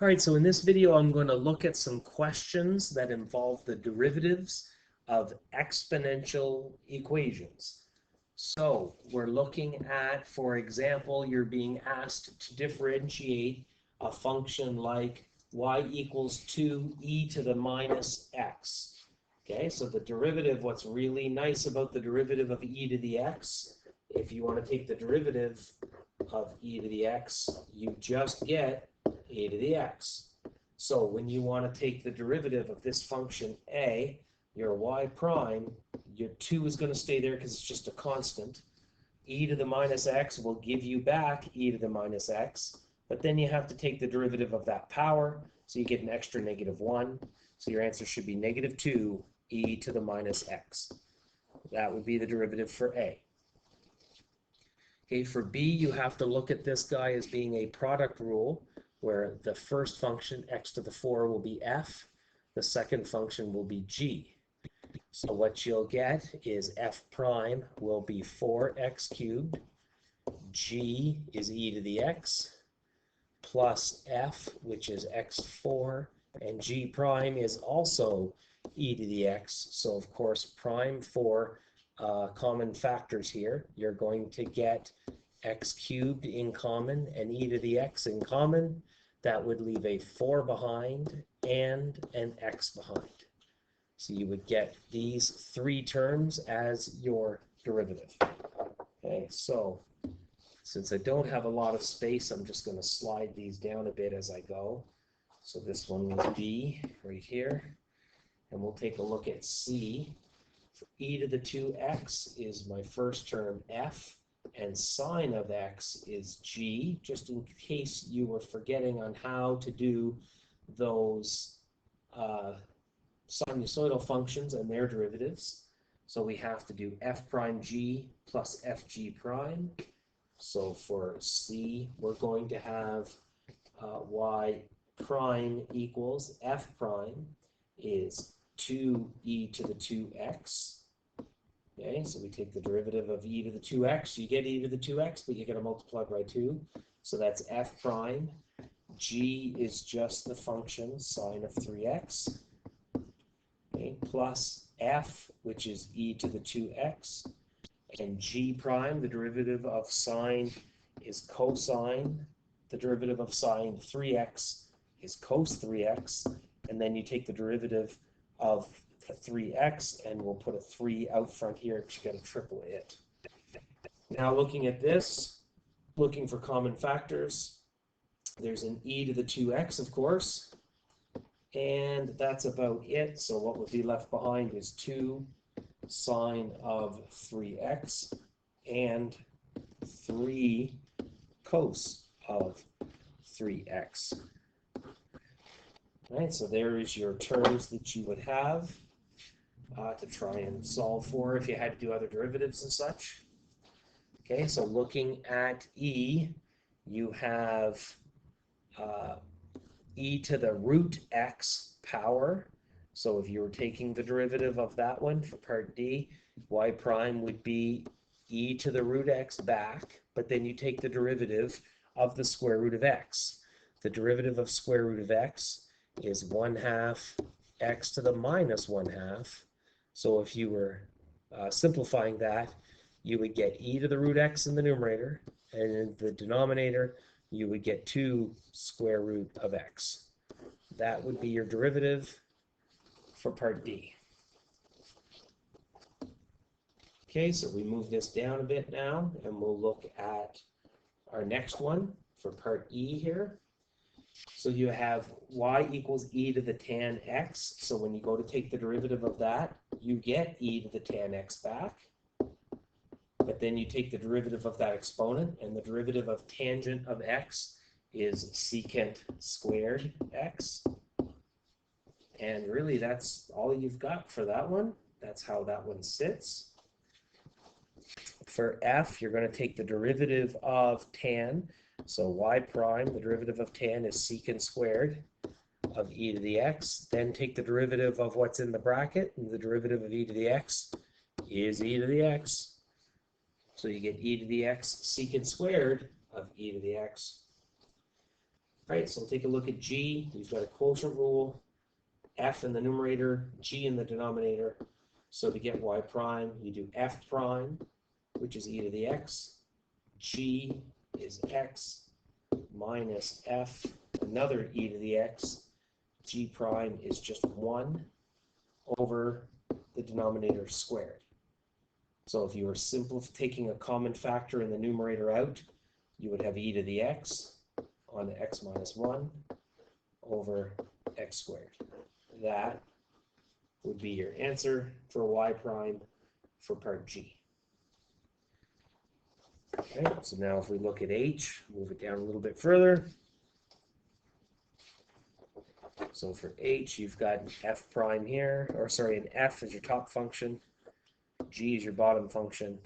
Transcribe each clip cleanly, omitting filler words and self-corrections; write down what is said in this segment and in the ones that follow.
All right, so in this video, I'm going to look at some questions that involve the derivatives of exponential equations. So we're looking at, for example, you're being asked to differentiate a function like y equals 2e to the minus x. Okay, so the derivative, what's really nice about the derivative of e to the x, if you want to take the derivative of e to the x, you just get a to the x. So when you want to take the derivative of this function a, your y prime, your 2 is going to stay there because it's just a constant. E to the minus x will give you back e to the minus x, but then you have to take the derivative of that power, so you get an extra -1. So your answer should be -2 e to the minus x. That would be the derivative for a. Okay, for b, you have to look at this guy as being a product rule, where the first function, x to the 4, will be f, the second function will be g. So what you'll get is f prime will be 4x cubed, g is e to the x, plus f, which is x4, and g prime is also e to the x. So of course, prime for common factors here, you're going to get x cubed in common and e to the x in common. That would leave a 4 behind and an x behind. So you would get these 3 terms as your derivative. Okay, so since I don't have a lot of space, I'm just going to slide these down a bit as I go. So this one will be right here. And we'll take a look at c. For e to the 2x is my first term f, and sine of x is g, just in case you were forgetting on how to do those sinusoidal functions and their derivatives. So we have to do f prime g plus fg prime. So for c, we're going to have y prime equals f prime is 2e to the 2x. Okay, so we take the derivative of e to the 2x. You get e to the 2x, but you got to multiply by 2. So that's f prime. G is just the function sine of 3x. Okay, plus f, which is e to the 2x. And g prime, the derivative of sine is cosine. The derivative of sine 3x is cos 3x. And then you take the derivative of 3x, and we'll put a 3 out front here because you got to triple it. Now looking at this, looking for common factors, there's an e to the 2x, of course, and that's about it. So what would be left behind is 2 sine of 3x and 3 cos of 3x. All right, so there is your terms that you would have to try and solve for if you had to do other derivatives and such. Okay, so looking at e, you have e to the root x power. So if you were taking the derivative of that one for part D, y prime would be e to the root x back, but then you take the derivative of the square root of x. The derivative of square root of x is 1/2 x to the minus 1/2. So if you were simplifying that, you would get e to the root x in the numerator, and in the denominator, you would get 2 square root of x. That would be your derivative for part D. Okay, so we move this down a bit now, and we'll look at our next one for part E here. So you have y equals e to the tan x. So when you go to take the derivative of that, you get e to the tan x back. But then you take the derivative of that exponent, and the derivative of tangent of x is secant squared x. And really, that's all you've got for that one. That's how that one sits. For f, you're going to take the derivative of tan. So y prime, the derivative of tan is secant squared of e to the x. Then take the derivative of what's in the bracket, and the derivative of e to the x is e to the x. So you get e to the x secant squared of e to the x. right, so we'll take a look at G. We've got a quotient rule, F in the numerator, G in the denominator. So to get y prime, you do F prime, which is e to the x. G is x minus F, another e to the x. G prime is just 1 over the denominator squared. So if you were taking a common factor in the numerator out, you would have e to the x on the x minus 1 over x squared. That would be your answer for y prime for part G. Okay, so now if we look at H, move it down a little bit further. So for H, you've got f prime here, or sorry, an f is your top function, G is your bottom function,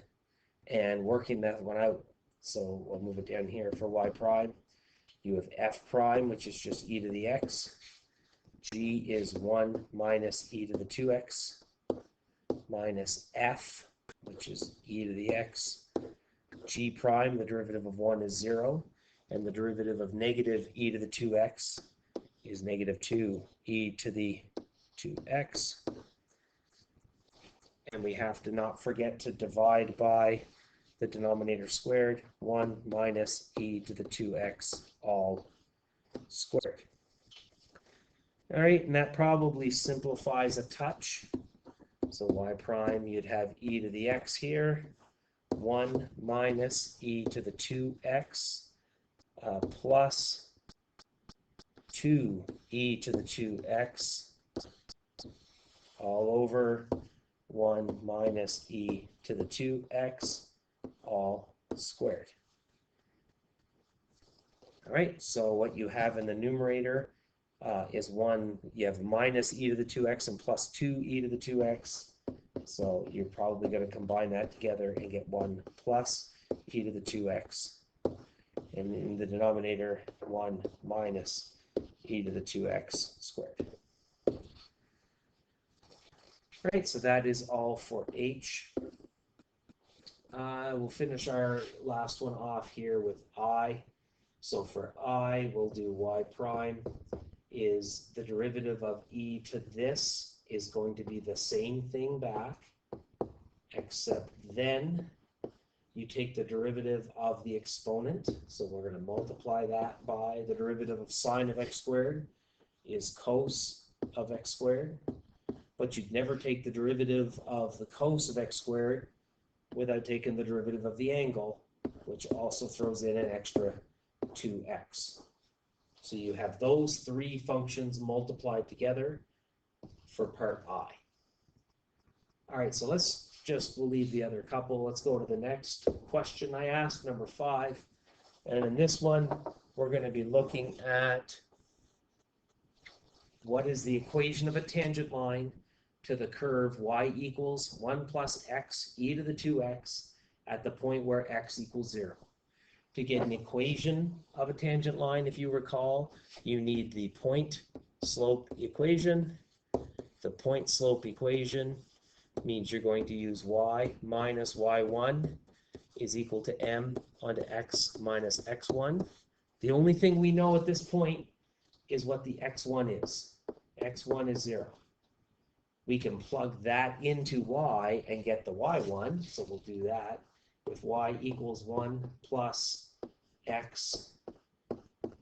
and working that one out. So we'll move it down here for y prime. You have f prime, which is just e to the x. G is 1 minus e to the 2x minus f, which is e to the x. G prime, the derivative of 1 is 0, and the derivative of negative e to the 2x is negative 2 e to the 2x. And we have to not forget to divide by the denominator squared, 1 minus e to the 2x all squared. All right, and that probably simplifies a touch. So y prime, you'd have e to the x here, 1 minus e to the 2x plus 2 e to the 2x all over 1 minus e to the 2x all squared. All right, so what you have in the numerator is 1, you have minus e to the 2x and plus 2 e to the 2x. So you're probably going to combine that together and get 1 plus e to the 2x. And in the denominator, 1 minus e to the 2x squared. All right, so that is all for H. We'll finish our last one off here with I. So for I, we'll do y prime is the derivative of e to this is going to be the same thing back, except then you take the derivative of the exponent. So we're going to multiply that by the derivative of sine of x squared is cos of x squared. But you'd never take the derivative of the cos of x squared without taking the derivative of the angle, which also throws in an extra 2x. So you have those three functions multiplied together for part I. All right, so we'll leave the other couple. Let's go to the next question I asked, number 5. And in this one, we're going to be looking at what is the equation of a tangent line to the curve y equals 1 plus x e to the 2x at the point where x equals 0. To get an equation of a tangent line, if you recall, you need the point-slope equation. The point-slope equation means you're going to use y minus y1 is equal to m onto x minus x1. The only thing we know at this point is what the x1 is. x1 is 0. We can plug that into y and get the y1, so we'll do that with y equals 1 plus x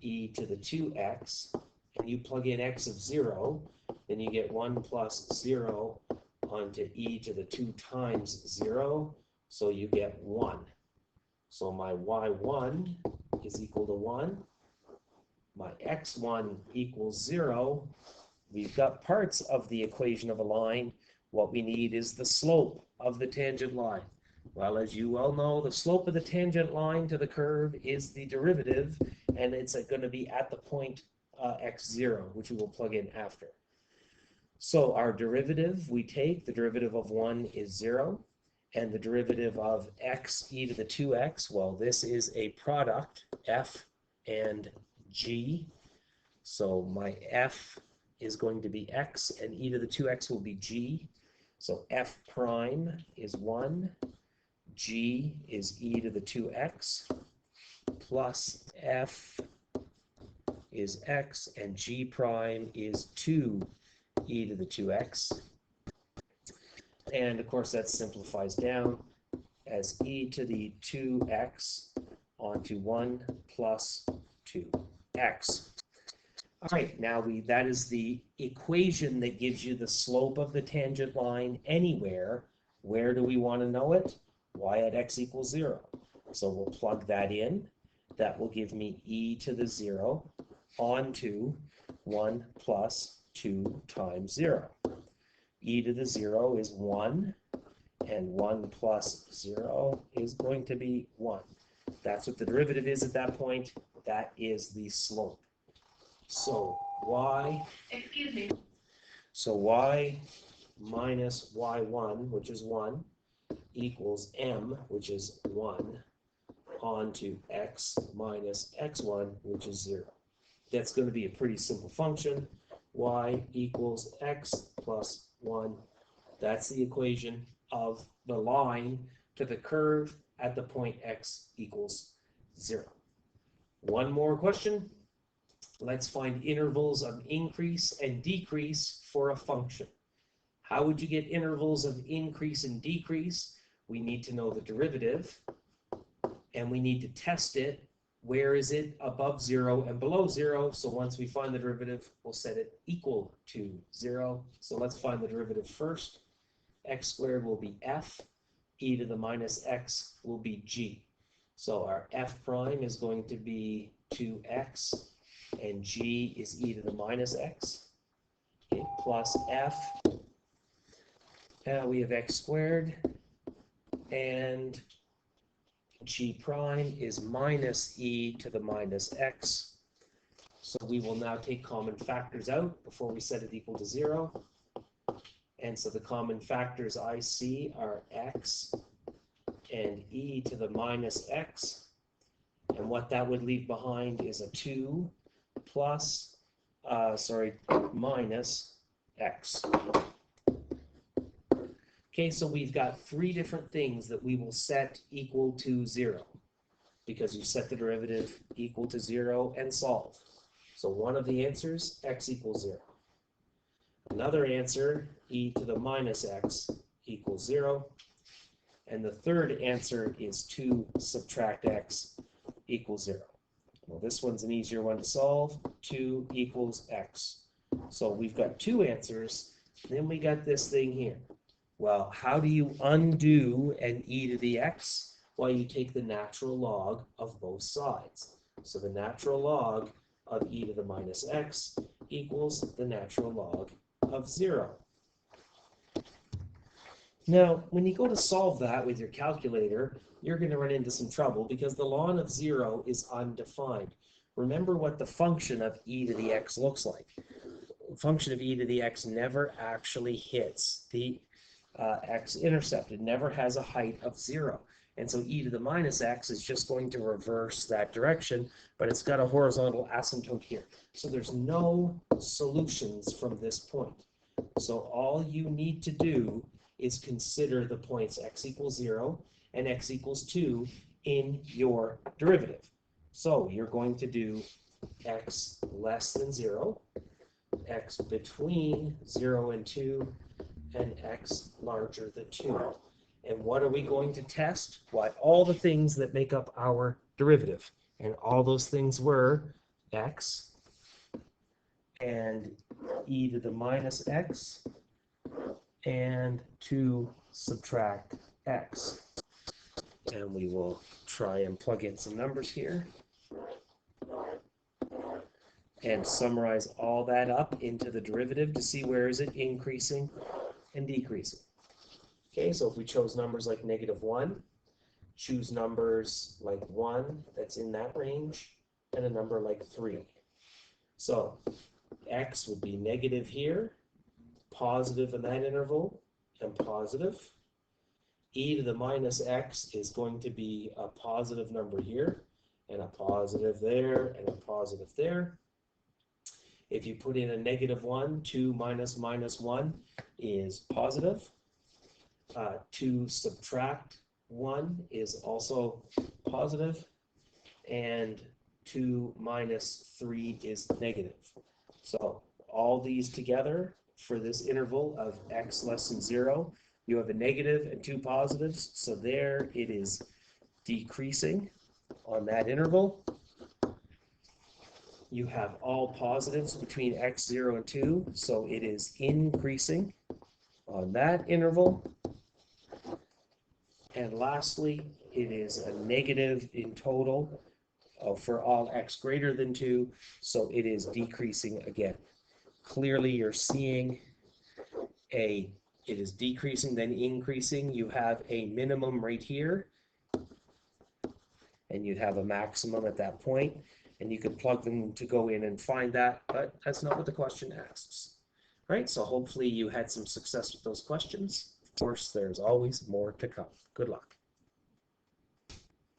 e to the 2x, and you plug in x of 0, then you get 1 plus 0 onto e to the 2 times 0, so you get 1. So my y1 is equal to 1. My x1 equals 0. We've got parts of the equation of a line. What we need is the slope of the tangent line. Well, as you well know, the slope of the tangent line to the curve is the derivative, and it's going to be at the point x0, which we will plug in after. So our derivative, we take the derivative of 1 is 0, and the derivative of x e to the 2x, well, this is a product, f and g. So my f is going to be x, and e to the 2x will be g. So f prime is 1. G is e to the 2x plus f is x, and g prime is 2e to the 2x. And of course that simplifies down as e to the 2x onto 1 plus 2x. All right, now that is the equation that gives you the slope of the tangent line anywhere. Where do we want to know it? Y at x equals 0. So we'll plug that in. That will give me e to the 0 onto 1 plus 2 times 0. E to the 0 is 1, and 1 plus 0 is going to be 1. That's what the derivative is at that point. That is the slope. So y minus y1, which is 1, equals m, which is 1, onto x minus x1, which is 0. That's going to be a pretty simple function. Y equals x plus 1. That's the equation of the line to the curve at the point x equals 0. One more question. Let's find intervals of increase and decrease for a function. How would you get intervals of increase and decrease? We need to know the derivative, and we need to test it. Where is it above 0 and below 0? So once we find the derivative, we'll set it equal to 0. So let's find the derivative first. X squared will be f. E to the minus x will be g. So our f prime is going to be 2x, and g is e to the minus x. Okay, plus f. Now we have x squared, and g prime is minus e to the minus x. So we will now take common factors out before we set it equal to 0. And so the common factors I see are x and e to the minus x. And what that would leave behind is a 2 minus x. Okay, so we've got 3 different things that we will set equal to 0, because you set the derivative equal to 0 and solve. So one of the answers, x equals 0. Another answer, e to the minus x equals 0. And the third answer is 2 subtract x equals 0. Well, this one's an easier one to solve. 2 equals x. So we've got 2 answers. Then we got this thing here. Well, how do you undo an e to the x? Well, you take the natural log of both sides. So the natural log of e to the minus x equals the natural log of 0. Now, when you go to solve that with your calculator, you're going to run into some trouble because the ln of 0 is undefined. Remember what the function of e to the x looks like. The function of e to the x never actually hits the x-intercept. It never has a height of 0. And so e to the minus x is just going to reverse that direction, but it's got a horizontal asymptote here. So there's no solutions from this point. So all you need to do is consider the points x equals 0 and x equals 2 in your derivative. So you're going to do x less than 0, x between 0 and 2, and x larger than 2. And what are we going to test? What? All the things that make up our derivative. And all those things were x and e to the minus x and 2 subtract x. And we will try and plug in some numbers here and summarize all that up into the derivative to see where is it increasing and decreasing. Okay, so if we chose numbers like -1, choose numbers like 1 that's in that range, and a number like 3. So x would be negative here, positive in that interval, and positive. E to the minus x is going to be a positive number here, and a positive there, and a positive there. If you put in a -1, 2 minus -1 is positive. 2 subtract 1 is also positive, and 2 minus 3 is negative. So all these together for this interval of x less than 0, you have a negative and 2 positives. So there it is decreasing on that interval. You have all positives between x, 0, and 2, so it is increasing on that interval. And lastly, it is a negative in total for all x greater than 2, so it is decreasing again. Clearly, you're seeing it is decreasing, then increasing. You have a minimum right here, and you'd have a maximum at that point, and you could plug them to go in and find that, but that's not what the question asks. Right, so hopefully you had some success with those questions. Of course, there's always more to come. Good luck.